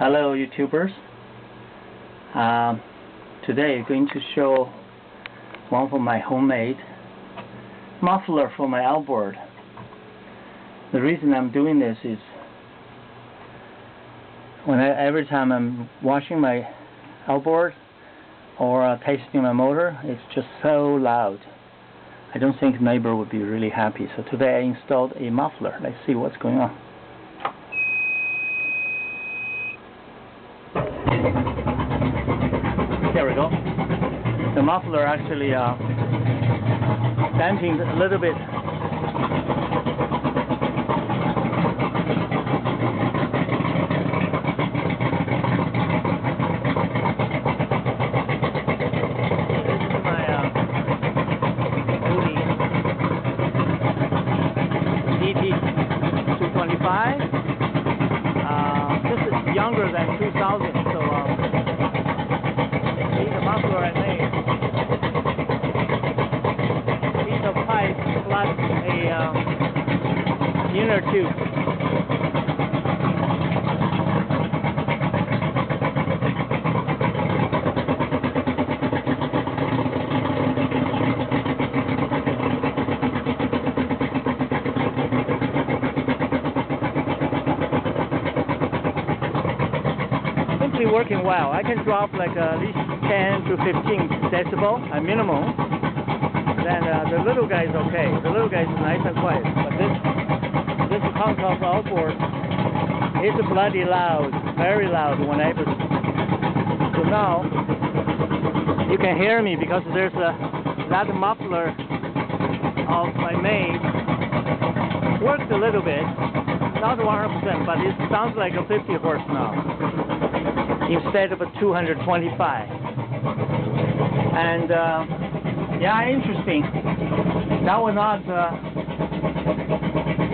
Hello YouTubers. Today I'm going to show one of my homemade muffler for my outboard. The reason I'm doing this is every time I'm washing my outboard or testing my motor, it's just so loud. I don't think neighbor would be really happy. So today I installed a muffler. Let's see what's going on. There we go. The muffler actually damping a little bit. This is my 225. This is younger than 2000, so the muffler I made. Piece of pipe plus a inner tube. Working well. I can drop like at least 10 to 15 decibel at minimum. Then the little guy is okay. The little guy is nice and quiet. But this Hong-Kong outboard is bloody loud, very loud when I put. So now you can hear me because there's that muffler of my maid worked a little bit, not 100%, but it sounds like a 50 horse now, instead of a 225. And yeah, interesting. That will not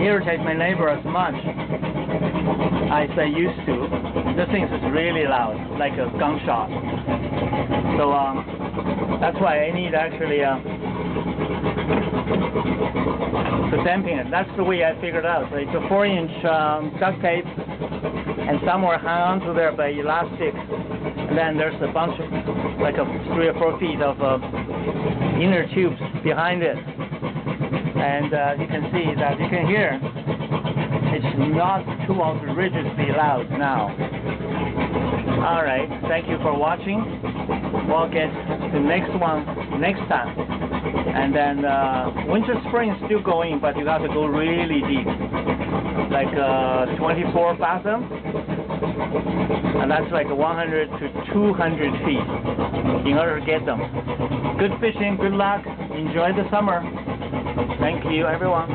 irritate my neighbor as much as I used to. This thing is really loud, like a gunshot. So that's why I need actually to dampen it. That's the way I figured out. So it's a 4-inch duct tape, and somewhere hang on to there by elastic, and then there's a bunch of like 3 or 4 feet of inner tubes behind it, and you can see that you can hear it's not too outrageously loud now. Alright, thank you for watching. We'll get the next one next time. And then winter spring is still going, but you have to go really deep, like 24 fathom, and that's like 100 to 200 feet in order to get them. Good fishing, good luck, enjoy the summer. Thank you everyone.